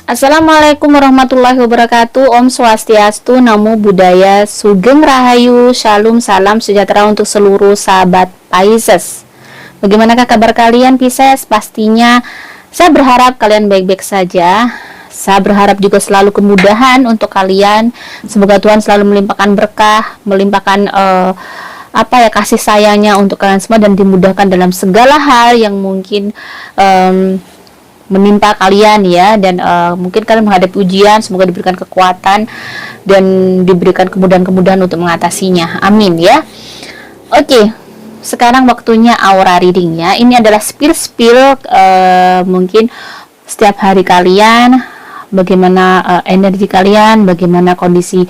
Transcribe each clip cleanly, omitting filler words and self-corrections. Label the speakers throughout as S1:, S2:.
S1: Assalamualaikum warahmatullahi wabarakatuh. Om Swastiastu, Namo Buddhaya, Sugeng Rahayu, Shalom, salam sejahtera untuk seluruh sahabat Pisces. Bagaimanakah kabar kalian Pisces? Pastinya saya berharap kalian baik-baik saja. Saya berharap juga selalu kemudahan untuk kalian. Semoga Tuhan selalu melimpahkan berkah, melimpahkan kasih sayangnya untuk kalian semua, dan dimudahkan dalam segala hal yang mungkin menimpa kalian ya, dan mungkin kalian menghadapi ujian, semoga diberikan kekuatan dan diberikan kemudahan-kemudahan untuk mengatasinya, amin ya. Oke, sekarang waktunya aura reading ya. Ini adalah spill mungkin setiap hari kalian, bagaimana energi kalian, bagaimana kondisi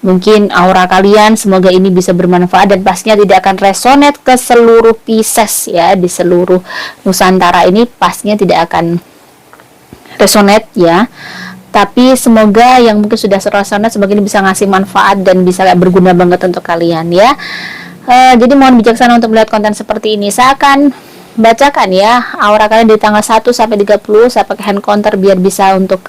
S1: mungkin aura kalian. Semoga ini bisa bermanfaat dan pastinya tidak akan resonate ke seluruh Pisces ya, di seluruh Nusantara ini pastinya tidak akan resonate ya, tapi semoga yang mungkin sudah resonate, semoga ini bisa ngasih manfaat dan bisa berguna banget untuk kalian ya. Jadi mohon bijaksana untuk melihat konten seperti ini. Saya akan bacakan ya aura kalian di tanggal 1 sampai 30. Saya pakai hand counter biar bisa untuk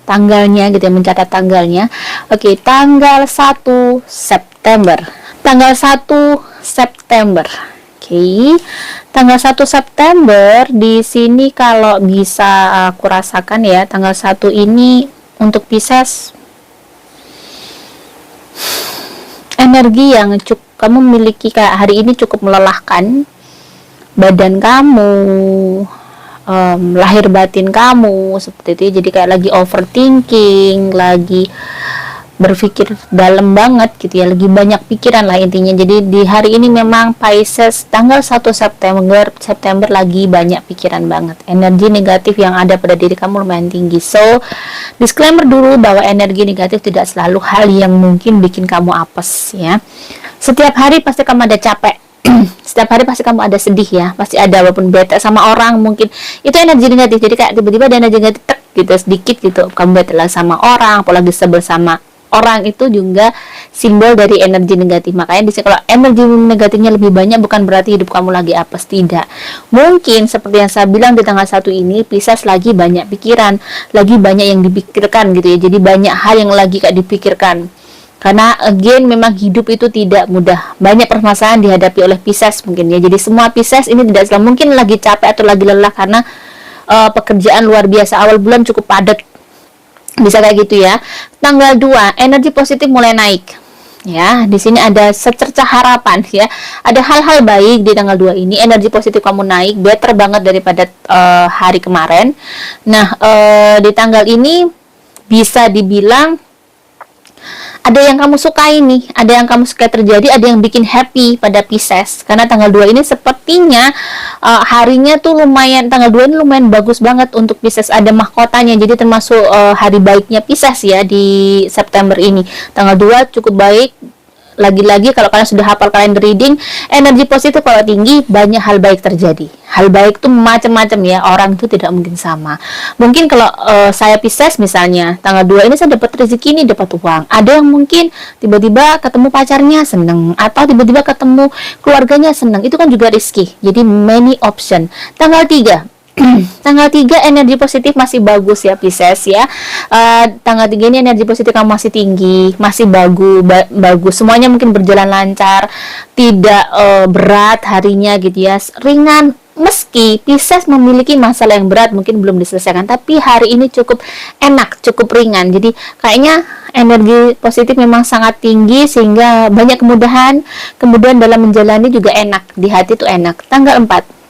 S1: tanggalnya gitu ya, mencatat tanggalnya. Oke, tanggal 1 September. Tanggal 1 September. Oke, tanggal 1 September di sini kalau bisa aku rasakan ya, tanggal 1 ini untuk Pisces energi yang kamu miliki kayak hari ini cukup melelahkan badan kamu, lahir batin kamu seperti itu. Jadi kayak lagi overthinking, lagi berpikir dalam banget gitu ya, lagi banyak pikiran lah intinya. Jadi di hari ini memang Pisces tanggal 1 September lagi banyak pikiran banget. Energi negatif yang ada pada diri kamu lumayan tinggi. So, disclaimer dulu bahwa energi negatif tidak selalu hal yang mungkin bikin kamu apes ya. Setiap hari pasti kamu ada capek. Setiap hari pasti kamu ada sedih ya, pasti ada, walaupun bete sama orang mungkin itu energi negatif. Jadi kayak tiba-tiba ada energi negatif gitu sedikit gitu, kamu bete lah sama orang, apalagi sebel sama orang, itu juga simbol dari energi negatif. Makanya kalau energi negatifnya lebih banyak bukan berarti hidup kamu lagi apes, tidak. Mungkin seperti yang saya bilang di tanggal 1 ini Pisces lagi banyak pikiran, lagi banyak yang dipikirkan gitu ya. Jadi banyak hal yang lagi kayak dipikirkan. Karena again memang hidup itu tidak mudah. Banyak permasalahan dihadapi oleh Pisces mungkin ya. Jadi semua Pisces ini tidak selalu mungkin lagi capek atau lagi lelah karena pekerjaan luar biasa. Awal bulan cukup padat. Bisa kayak gitu ya. Tanggal 2 energi positif mulai naik. Ya, di sini ada secercah harapan ya. Ada hal-hal baik di tanggal 2 ini, energi positif kamu naik, better banget daripada hari kemarin. Nah, di tanggal ini bisa dibilang ada yang kamu sukai nih, ada yang kamu suka terjadi, ada yang bikin happy pada Pisces. Karena tanggal 2 ini sepertinya harinya tuh lumayan, tanggal 2 ini lumayan bagus banget untuk Pisces, ada mahkotanya. Jadi termasuk hari baiknya Pisces ya di September ini. Tanggal 2 cukup baik. Lagi-lagi kalau kalian sudah hafal kalender reading, energi positif kalau tinggi, banyak hal baik terjadi. Hal baik tuh macam-macam ya, orang itu tidak mungkin sama. Mungkin kalau saya Pisces misalnya, tanggal 2 ini saya dapat rezeki nih, dapat uang. Ada yang mungkin tiba-tiba ketemu pacarnya seneng, atau tiba-tiba ketemu keluarganya seneng, itu kan juga rezeki. Jadi many option. Tanggal 3 tanggal 3 energi positif masih bagus ya Pisces ya. Tanggal 3 ini energi positif kamu masih tinggi, masih bagus. Semuanya mungkin berjalan lancar, tidak berat harinya gitu ya, ringan. Meski Pisces memiliki masalah yang berat mungkin belum diselesaikan, tapi hari ini cukup enak, cukup ringan. Jadi kayaknya energi positif memang sangat tinggi sehingga banyak kemudahan dalam menjalani juga enak, di hati tuh enak. Tanggal 4.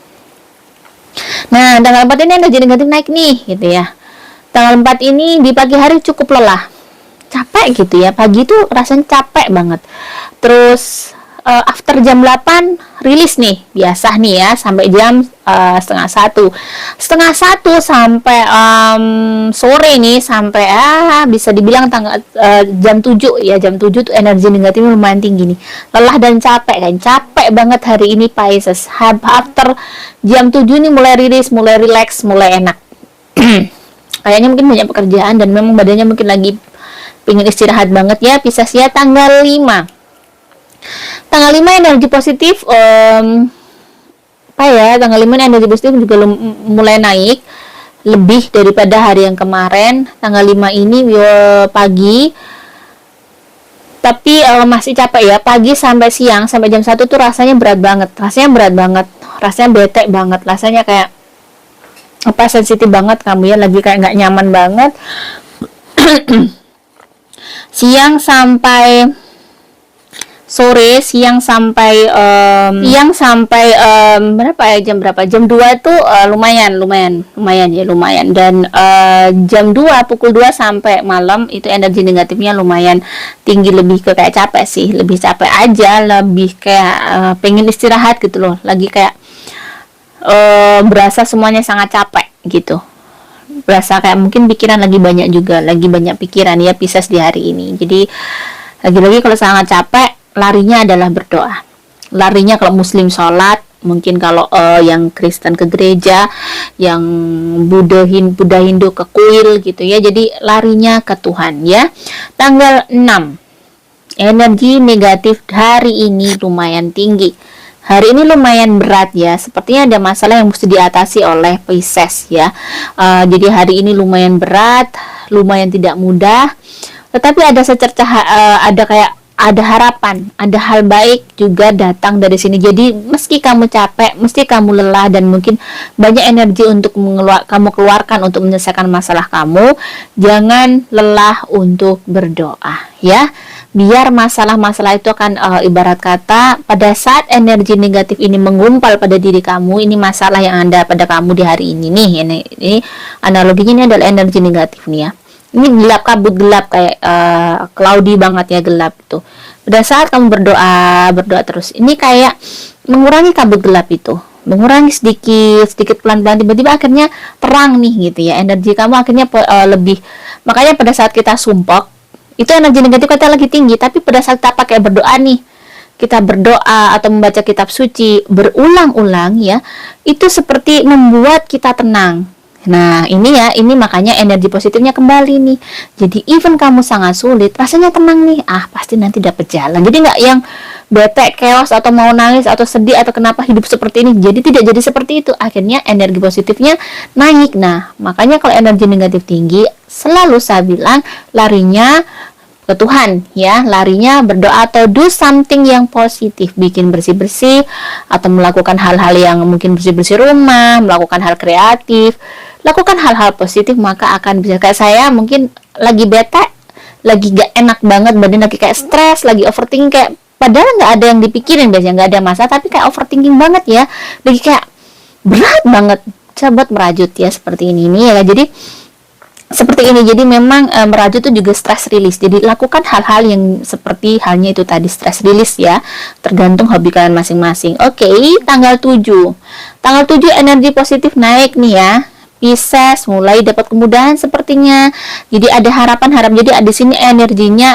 S1: Nah, tanggal 4 ini energi negatif naik nih, gitu ya. Tanggal 4 ini di pagi hari cukup lelah. Capek gitu ya, pagi itu rasanya capek banget. Terus, after jam 8, rilis nih, biasa nih ya, sampai jam setengah 1. Setengah 1 sampai sore nih, sampai bisa dibilang jam 7 ya, jam 7 tuh energi negatifnya lumayan tinggi nih. Lelah dan capek kan, capek banget hari ini Pisces. After jam 7 nih mulai rilis, mulai relax, mulai enak. Kayaknya mungkin banyak pekerjaan dan memang badannya mungkin lagi pengen istirahat banget ya Pisces ya. Tanggal 5 energi positif tanggal 5 energi positif juga mulai naik. lebih daripada hari yang kemarin. Tanggal 5 ini pagi, tapi masih capek ya, pagi sampai siang sampai jam 1 tuh rasanya berat banget, rasanya bete banget, rasanya kayak apa, sensitif banget kamu ya, lagi kayak nggak nyaman banget. siang sampai sore, siang sampai berapa ya, jam berapa, jam 2 tuh lumayan dan jam 2, pukul 2 sampai malam itu energi negatifnya lumayan tinggi, lebih ke kayak capek sih, lebih capek aja, lebih kayak pengen istirahat gitu loh, lagi kayak berasa semuanya sangat capek gitu, berasa kayak mungkin pikiran lagi banyak juga, lagi banyak pikiran ya Pisces di hari ini. Jadi lagi-lagi kalau sangat capek, larinya adalah berdoa. Larinya kalau muslim sholat, mungkin kalau yang Kristen ke gereja, yang Buddha Hindu ke kuil gitu ya. Jadi larinya ke Tuhan ya. Tanggal 6, energi negatif hari ini lumayan tinggi. Hari ini lumayan berat ya, sepertinya ada masalah yang mesti diatasi oleh Pisces ya. Jadi hari ini lumayan berat, lumayan tidak mudah, tetapi ada secercah ada harapan, ada hal baik juga datang dari sini. Jadi meski kamu capek, meski kamu lelah dan mungkin banyak energi untuk kamu keluarkan untuk menyelesaikan masalah kamu, jangan lelah untuk berdoa ya. Biar masalah-masalah itu akan ibarat kata pada saat energi negatif ini menggumpal pada diri kamu, ini masalah yang ada pada kamu di hari ini nih. Ini analoginya ini adalah energi negatif nih ya. Ini gelap, kabut gelap, kayak cloudy banget ya, gelap itu. Pada saat kamu berdoa terus, ini kayak mengurangi kabut gelap itu, mengurangi sedikit pelan-pelan, tiba-tiba akhirnya terang nih gitu ya. Energi kamu akhirnya lebih. Makanya pada saat kita sumpok, itu energi negatif kita lagi tinggi, tapi pada saat kita pakai berdoa nih, kita berdoa atau membaca kitab suci berulang-ulang ya, itu seperti membuat kita tenang. Nah ini makanya energi positifnya kembali nih. Jadi even kamu sangat sulit, rasanya tenang nih, pasti nanti dapet jalan. Jadi nggak yang bete, chaos, atau mau nangis, atau sedih, atau kenapa hidup seperti ini. Jadi tidak jadi seperti itu. Akhirnya energi positifnya naik. Nah makanya kalau energi negatif tinggi, selalu saya bilang larinya ke Tuhan ya, larinya berdoa atau do something yang positif, bikin bersih-bersih atau melakukan hal-hal yang mungkin bersih-bersih rumah, melakukan hal kreatif, lakukan hal-hal positif, maka akan bisa. Kayak saya mungkin lagi bete, lagi gak enak banget badan, lagi kayak stres, lagi overthinking, kayak padahal nggak ada yang dipikirin, biasanya nggak ada masalah, tapi kayak overthinking banget ya, lagi kayak berat banget. Coba buat merajut ya seperti ini ya. Jadi seperti ini, jadi memang merajut itu juga stress release. Jadi lakukan hal-hal yang seperti halnya itu tadi, stress release ya, tergantung hobi kalian masing-masing. Oke, tanggal 7 energi positif naik nih ya. Pisces mulai dapat kemudahan sepertinya. Jadi ada harapan. Jadi di sini energinya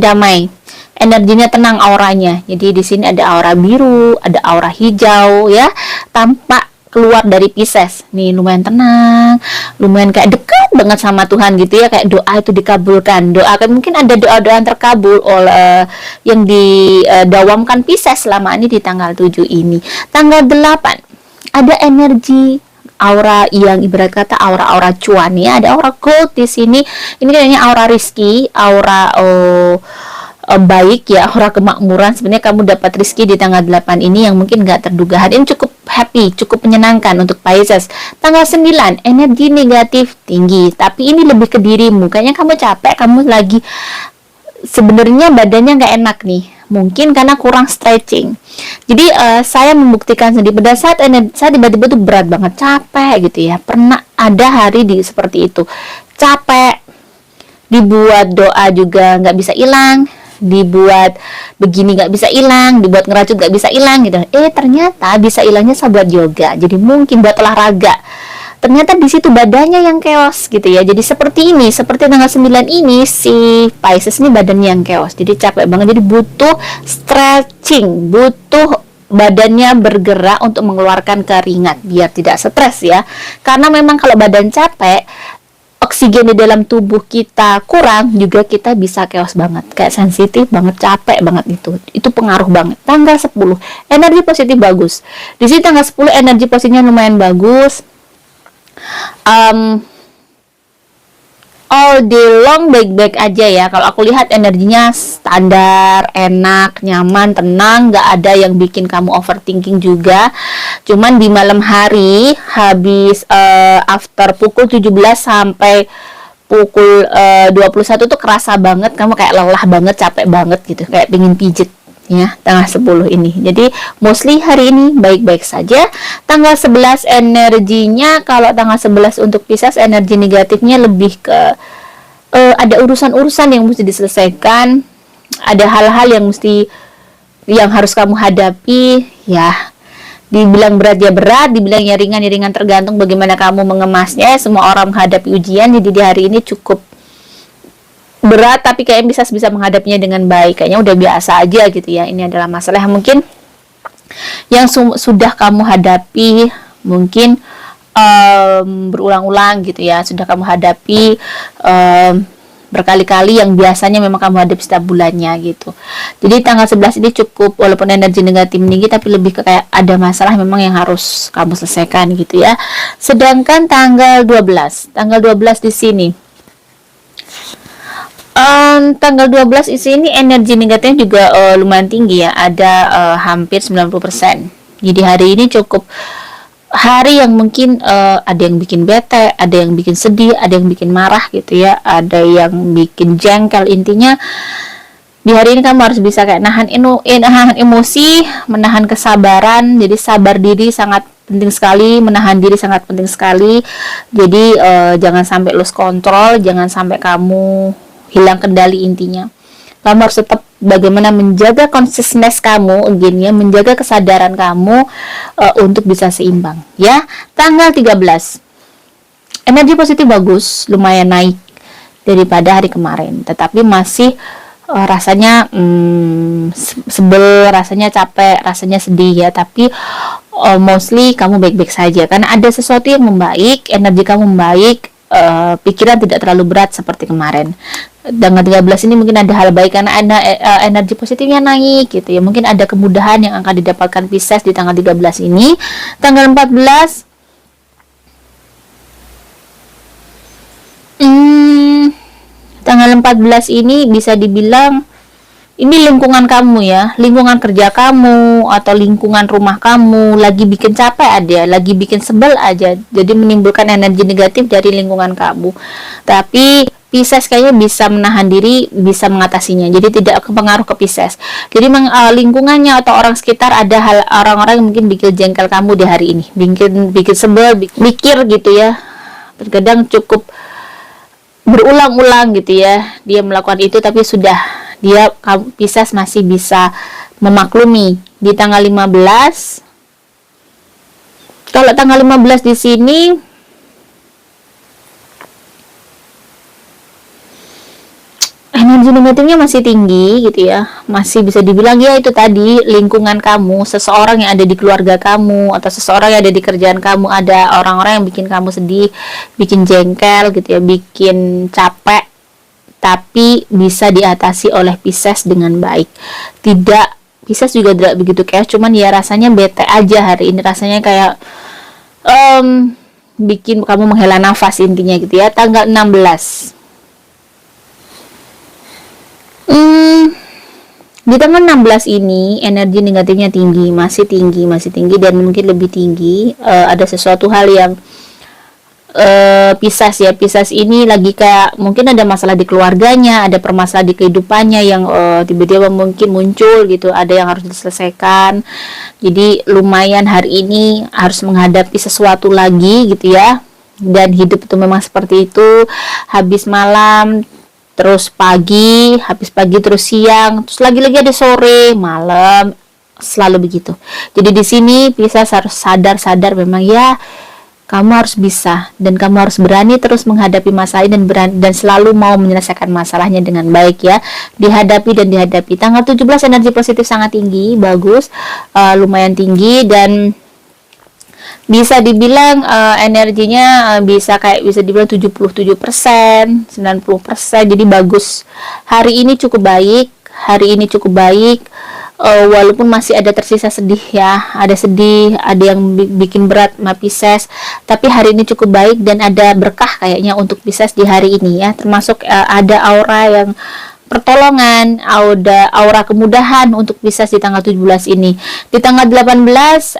S1: damai, energinya tenang, auranya. Jadi di sini ada aura biru, ada aura hijau ya, tampak keluar dari Pisces nih, lumayan tenang, lumayan kayak dekat banget sama Tuhan gitu ya, kayak doa itu dikabulkan. Doa kan mungkin ada doa-doa yang terkabul oleh yang didawamkan Pisces selama ini di tanggal 7 ini. Tanggal 8 ada energi aura yang ibarat kata aura-aura cuan ya, ada aura gold di sini. Ini kayaknya aura rizki, aura baik ya, aura kemakmuran. Sebenarnya kamu dapat rezeki di tanggal 8 ini yang mungkin nggak terduga. Hari ini cukup happy, cukup menyenangkan untuk Pisces. Tanggal 9 energi negatif tinggi, tapi ini lebih ke dirimu, kayaknya kamu capek, kamu lagi sebenarnya badannya nggak enak nih, mungkin karena kurang stretching. Jadi saya membuktikan sendiri pada saat saya tiba-tiba tuh berat banget, capek gitu ya. Pernah ada hari seperti itu, capek, dibuat doa juga nggak bisa hilang, dibuat begini nggak bisa hilang, dibuat ngerajut nggak bisa hilang gitu. Ternyata bisa hilangnya buat yoga. Jadi mungkin buat olahraga. Ternyata di situ badannya yang chaos gitu ya. Jadi seperti ini, seperti tanggal 9 ini si Pisces ini badannya yang chaos. Jadi capek banget. Jadi butuh stretching, butuh badannya bergerak untuk mengeluarkan keringat biar tidak stres ya. Karena memang kalau badan capek, oksigen di dalam tubuh kita kurang, juga kita bisa chaos banget, kayak sensitif banget, capek banget. Itu pengaruh banget. Tanggal 10 energi positif bagus. Di sini tanggal 10 energi positifnya lumayan bagus. All day long baik-baik aja ya. Kalau aku lihat energinya standar, enak, nyaman, tenang, nggak ada yang bikin kamu overthinking juga. Cuman di malam hari habis after pukul 17 sampai pukul 21 tuh kerasa banget kamu kayak lelah banget, capek banget gitu, kayak pengen pijet ya, tanggal 10 ini. Jadi mostly hari ini baik-baik saja. Tanggal 11 energinya, kalau tanggal 11 untuk Pisces, energi negatifnya lebih ke ada urusan-urusan yang mesti diselesaikan, ada hal-hal yang harus kamu hadapi ya. Dibilang berat ya berat, dibilang ya ringan ya ringan, tergantung bagaimana kamu mengemasnya. Semua orang menghadapi ujian, jadi di hari ini cukup berat, tapi kayaknya bisa menghadapinya dengan baik. Kayaknya udah biasa aja gitu ya. Ini adalah masalah yang mungkin yang sudah kamu hadapi, mungkin berulang-ulang gitu ya, sudah kamu hadapi berkali-kali, yang biasanya memang kamu hadapi setiap bulannya gitu. Jadi tanggal 11 ini cukup, walaupun energi negatif tinggi, tapi lebih ke kayak ada masalah memang yang harus kamu selesaikan gitu ya. Sedangkan tanggal 12 di sini, tanggal 12 di sini energi negatifnya juga lumayan tinggi ya, ada hampir 90%. Jadi hari ini cukup hari yang mungkin ada yang bikin bete, ada yang bikin sedih, ada yang bikin marah gitu ya, ada yang bikin jengkel. Intinya di hari ini kamu harus bisa kayak nahan emosi, menahan kesabaran. Jadi sabar diri sangat penting sekali, menahan diri sangat penting sekali. Jadi jangan sampai lose control, jangan sampai kamu hilang kendali. Intinya kamu harus tetap bagaimana menjaga konsistensi kamu, menjaga kesadaran kamu untuk bisa seimbang ya. Tanggal 13 energi positif bagus, lumayan naik daripada hari kemarin, tetapi masih rasanya sebel, rasanya capek, rasanya sedih ya. Tapi mostly kamu baik-baik saja karena ada sesuatu yang membaik, energi kamu membaik, pikiran tidak terlalu berat seperti kemarin. Tanggal 13 ini mungkin ada hal baik karena ada energi positifnya naik gitu ya. Mungkin ada kemudahan yang akan didapatkan Pisces di tanggal 13 ini. Tanggal 14 tanggal 14 ini bisa dibilang ini lingkungan kamu ya, lingkungan kerja kamu atau lingkungan rumah kamu lagi bikin capek aja, lagi bikin sebel aja, jadi menimbulkan energi negatif dari lingkungan kamu. Tapi Pisces kayaknya bisa menahan diri, bisa mengatasinya, jadi tidak pengaruh ke Pisces. Jadi lingkungannya atau orang sekitar, ada hal orang-orang yang mungkin bikin jengkel kamu di hari ini, bikin sebel, mikir gitu ya, terkadang cukup berulang-ulang gitu ya dia melakukan itu, tapi sudah Pisces masih bisa memaklumi. Di tanggal 15, kalau tanggal 15 di sini energi negatifnya masih tinggi gitu ya, masih bisa dibilang ya itu tadi, lingkungan kamu, seseorang yang ada di keluarga kamu atau seseorang yang ada di kerjaan kamu, ada orang-orang yang bikin kamu sedih, bikin jengkel gitu ya, bikin capek, tapi bisa diatasi oleh Pisces dengan baik. Pisces juga tidak begitu chaos, cuman ya rasanya bete aja hari ini, rasanya kayak bikin kamu menghela nafas intinya gitu ya. Tanggal 16 di tanggal 16 ini energi negatifnya tinggi, masih tinggi dan mungkin lebih tinggi. Ada sesuatu hal yang Pisces ini lagi kayak mungkin ada masalah di keluarganya, ada permasalahan di kehidupannya yang tiba-tiba mungkin muncul gitu, ada yang harus diselesaikan. Jadi lumayan hari ini harus menghadapi sesuatu lagi gitu ya. Dan hidup itu memang seperti itu, habis malam terus pagi, habis pagi terus siang, terus lagi-lagi ada sore, malam, selalu begitu. Jadi di sini Pisces harus sadar memang ya, kamu harus bisa dan kamu harus berani terus menghadapi masalah ini, dan selalu mau menyelesaikan masalahnya dengan baik ya. Dihadapi. Tanggal 17 energi positif sangat tinggi, bagus, lumayan tinggi, dan bisa dibilang energinya bisa dibilang 77%, 90%. Jadi bagus. Hari ini cukup baik. walaupun masih ada tersisa sedih ya, ada sedih, ada yang bikin berat sama Pisces, tapi hari ini cukup baik dan ada berkah kayaknya untuk Pisces di hari ini ya, termasuk ada aura yang pertolongan, aura kemudahan untuk Pisces di tanggal 17 ini. Di tanggal 18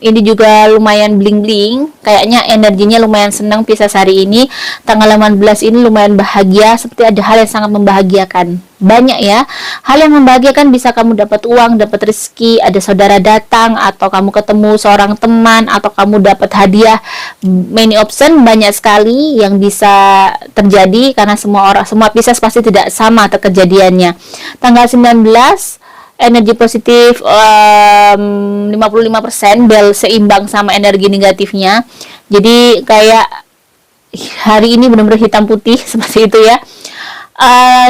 S1: ini juga lumayan bling-bling, kayaknya energinya lumayan senang Pisces hari ini. Tanggal 18 ini lumayan bahagia, seperti ada hal yang sangat membahagiakan. Banyak ya, hal yang membahagiakan, bisa kamu dapat uang, dapat rezeki, ada saudara datang, atau kamu ketemu seorang teman, atau kamu dapat hadiah. Many option, banyak sekali yang bisa terjadi karena semua Pisces pasti tidak sama kejadiannya. Tanggal 19 energi positif 55%, bel seimbang sama energi negatifnya. Jadi kayak hari ini benar-benar hitam putih seperti itu ya.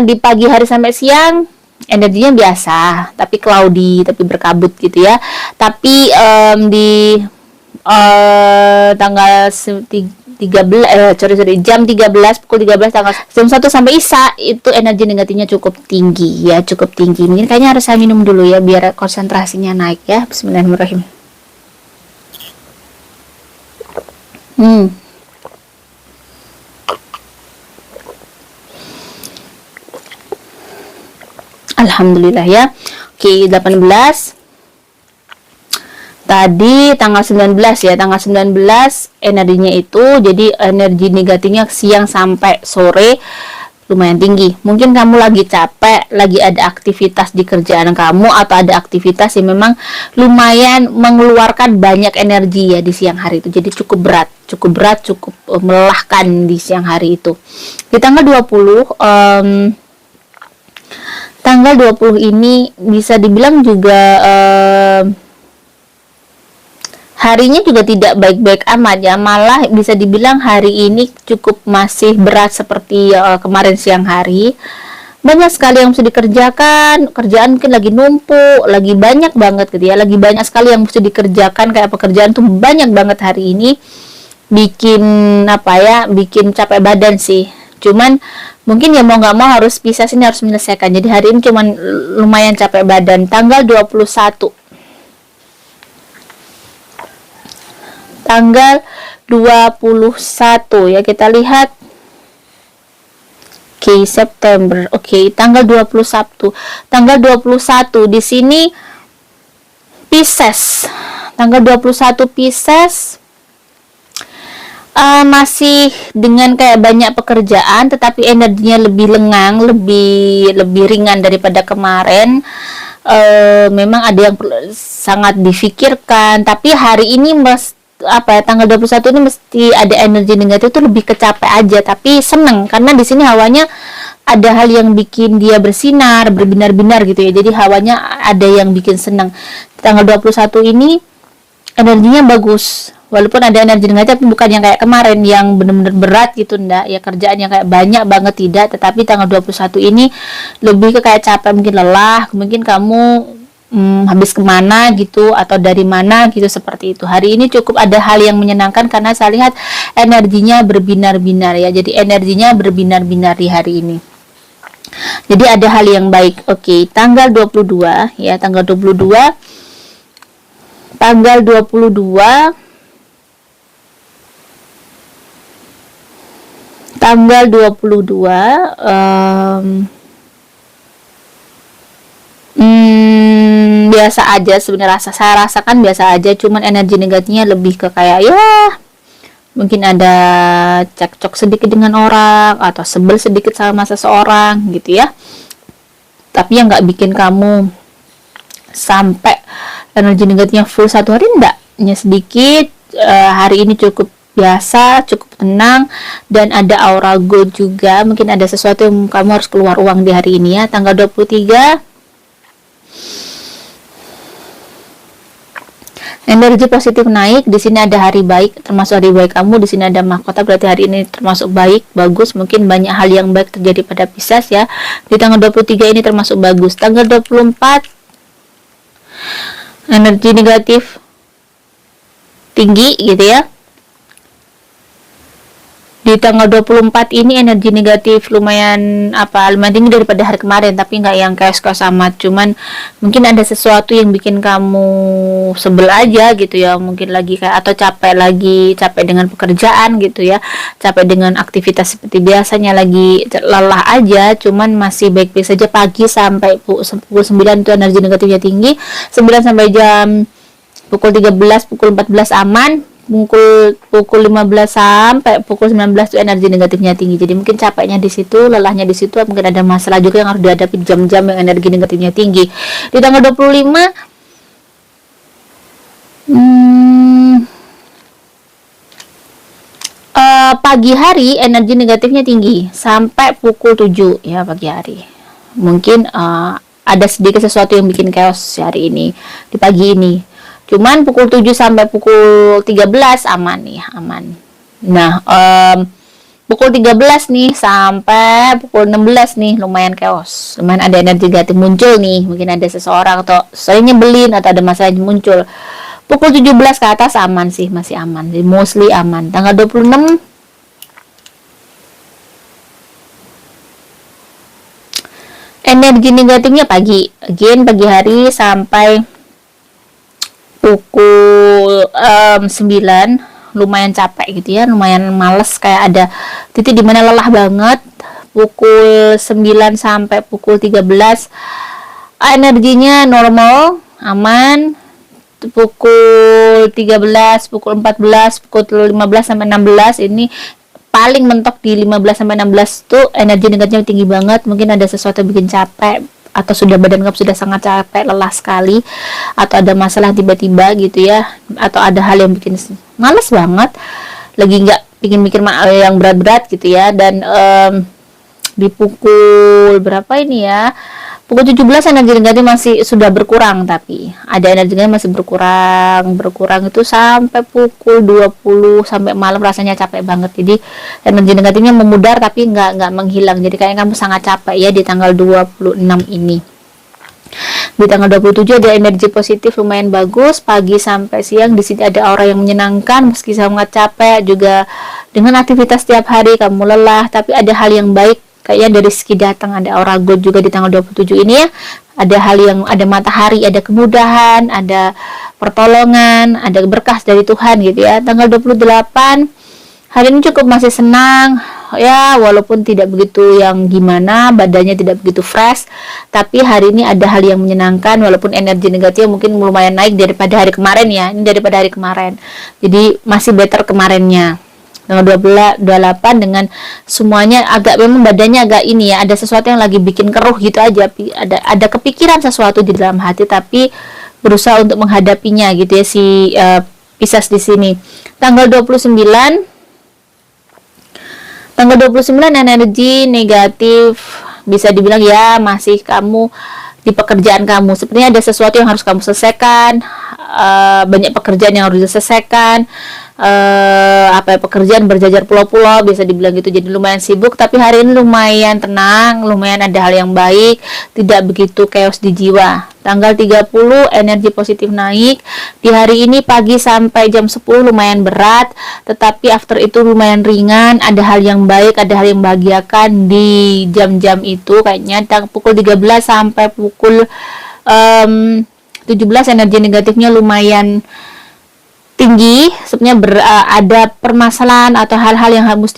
S1: Di pagi hari sampai siang energinya biasa, tapi cloudy, tapi berkabut gitu ya. Tapi di tanggal 13 jam 13, pukul 13, tanggal jam 1 sampai Isya itu energi negatifnya cukup tinggi ya, cukup tinggi. Mungkin kayaknya harus saya minum dulu ya biar konsentrasinya naik ya. Bismillahirrahmanirrahim. Alhamdulillah ya. Oke, 18 tadi tanggal 19 ya, tanggal 19 energinya itu, jadi energi negatifnya siang sampai sore lumayan tinggi. Mungkin kamu lagi capek, lagi ada aktivitas di kerjaan kamu, atau ada aktivitas yang memang lumayan mengeluarkan banyak energi ya di siang hari itu. Jadi cukup berat, cukup melelahkan di siang hari itu. Di tanggal 20 tanggal 20 ini bisa dibilang juga harinya juga tidak baik-baik amat ya, malah bisa dibilang hari ini cukup masih berat seperti kemarin siang hari. Banyak sekali yang mesti dikerjakan, kerjaan mungkin lagi numpuk, lagi banyak banget gitu ya, lagi banyak sekali yang mesti dikerjakan, kayak pekerjaan tuh banyak banget hari ini, bikin bikin capek badan sih. Cuman mungkin ya mau nggak mau harus bisa sini, harus menyelesaikan. Jadi hari ini cuman lumayan capek badan. Tanggal 21 ya, kita lihat. Oke, September. Oke, tanggal 21 di sini Pisces. Tanggal 21 Pisces masih dengan kayak banyak pekerjaan, tetapi energinya lebih lengang, lebih ringan daripada kemarin. Memang ada yang sangat difikirkan, tapi hari ini tanggal 21 ini mesti ada energi negatif itu lebih kecapek aja, tapi seneng karena di sini hawanya ada hal yang bikin dia bersinar, berbinar-binar gitu ya. Jadi hawanya ada yang bikin seneng. Tanggal 21 ini energinya bagus. Walaupun ada energi negatif, tapi bukan yang kayak kemarin yang benar-benar berat gitu, enggak ya, kerjaan yang kayak banyak banget, tidak. Tetapi tanggal 21 ini lebih ke kayak capek, mungkin lelah, mungkin kamu habis kemana gitu, atau dari mana gitu, seperti itu. Hari ini cukup ada hal yang menyenangkan karena saya lihat energinya berbinar-binar ya. Jadi energinya berbinar-binar di hari ini. Jadi ada hal yang baik. Oke, tanggal 22 ya, tanggal 22 biasa aja sebenarnya, saya rasakan biasa aja, cuman energi negatifnya lebih ke kayak ya mungkin ada cekcok sedikit dengan orang, atau sebel sedikit sama seseorang gitu ya, tapi yang nggak bikin kamu sampai energi negatifnya full satu hari, enggak, hanya sedikit. Hari ini cukup biasa, cukup tenang, dan ada aura gold juga. Mungkin ada sesuatu yang kamu harus keluar uang di hari ini ya. Tanggal 23 energi positif naik. Di sini ada hari baik, termasuk hari baik kamu. Di sini ada mahkota, berarti hari ini termasuk baik, bagus. Mungkin banyak hal yang baik terjadi pada Pisces ya. Di tanggal 23 ini termasuk bagus. Tanggal 24 energi negatif tinggi gitu ya. Di di tanggal 24 ini energi negatif lumayan tinggi daripada hari kemarin, tapi nggak yang chaos-chaos amat, cuman mungkin ada sesuatu yang bikin kamu sebel aja gitu ya, mungkin lagi kayak atau capek dengan pekerjaan gitu ya, capek dengan aktivitas seperti biasanya, lagi lelah aja, cuman masih baik-baik saja. Pagi sampai pukul 9 itu energi negatifnya tinggi, 9 sampai jam pukul 13, pukul 14 aman, pukul 15 sampai pukul 19 itu energi negatifnya tinggi. Jadi mungkin capeknya di situ, lelahnya di situ, mungkin ada masalah juga yang harus dihadapi jam-jam yang energi negatifnya tinggi. Di tanggal 25 pagi hari energi negatifnya tinggi sampai pukul 7 ya pagi hari. Mungkin ada sedikit sesuatu yang bikin chaos hari ini di pagi ini. Cuman pukul 7 sampai pukul 13 aman nih, aman. Nah, pukul 13 nih sampai pukul 16 nih lumayan chaos. Lumayan ada energi negatif muncul nih. Mungkin ada seseorang atau sering nyebelin atau ada masalah yang muncul. Pukul 17 ke atas aman sih, masih aman. Jadi mostly aman. Tanggal 26 energi negatifnya pagi. Again pagi hari sampai pukul 9 lumayan capek gitu ya, lumayan males, kayak ada titik dimana lelah banget. Pukul 9 sampai pukul 13 energinya normal, aman. Pukul 13, pukul 14, pukul 15 sampai 16 ini paling mentok di 15 sampai 16 tuh energi negatifnya tinggi banget. Mungkin ada sesuatu yang bikin capek, atau sudah badan kamu sudah sangat capek, lelah sekali, atau ada masalah tiba-tiba gitu ya, atau ada hal yang bikin males banget, lagi nggak pingin mikir yang berat-berat gitu ya. Dan di pukul berapa ini ya, pukul 17 energi negatif masih sudah berkurang, tapi ada energi negatif masih berkurang itu sampai pukul 20 sampai malam, rasanya capek banget. Jadi energi negatifnya memudar tapi nggak menghilang, jadi kayak kamu sangat capek ya di tanggal 26 ini. Di tanggal 27 ada energi positif lumayan bagus, pagi sampai siang. Di sini ada aura yang menyenangkan meski sangat capek, juga dengan aktivitas setiap hari kamu lelah, tapi ada hal yang baik, kayaknya dari rezeki datang. Ada aura gold juga di tanggal 27 ini ya. Ada hal yang, ada matahari, ada kemudahan, ada pertolongan, ada berkah dari Tuhan gitu ya. Tanggal 28 hari ini cukup masih senang ya, walaupun tidak begitu yang gimana, badannya tidak begitu fresh, tapi hari ini ada hal yang menyenangkan, walaupun energi negatifnya mungkin lumayan naik daripada hari kemarin ya. Ini daripada hari kemarin, jadi masih better kemarinnya. Tanggal 28 dengan semuanya agak, memang badannya agak ini ya, ada sesuatu yang lagi bikin keruh gitu aja, ada kepikiran sesuatu di dalam hati, tapi berusaha untuk menghadapinya gitu ya si Pisces di sini. Tanggal 29 energi negatif bisa dibilang ya masih kamu di pekerjaan kamu, sepertinya ada sesuatu yang harus kamu selesaikan, banyak pekerjaan yang harus diselesaikan, pekerjaan berjajar pulau-pulau bisa dibilang gitu, jadi lumayan sibuk. Tapi hari ini lumayan tenang, lumayan ada hal yang baik, tidak begitu chaos di jiwa. Tanggal 30 energi positif naik. Di hari ini pagi sampai jam 10 lumayan berat, tetapi after itu lumayan ringan, ada hal yang baik, ada hal yang membahagiakan di jam-jam itu kayaknya. Pukul 13 sampai pukul 17 energi negatifnya lumayan tinggi, sebenarnya ada permasalahan atau hal-hal yang harus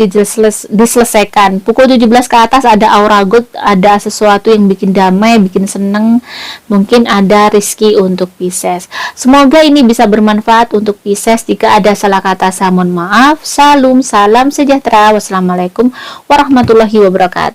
S1: diselesaikan. Pukul 17 ke atas ada aura gold, ada sesuatu yang bikin damai, bikin seneng, mungkin ada rezeki untuk Pisces. Semoga ini bisa bermanfaat untuk Pisces. Jika ada salah kata, saya mohon maaf. Salam sejahtera. Wassalamualaikum warahmatullahi wabarakatuh.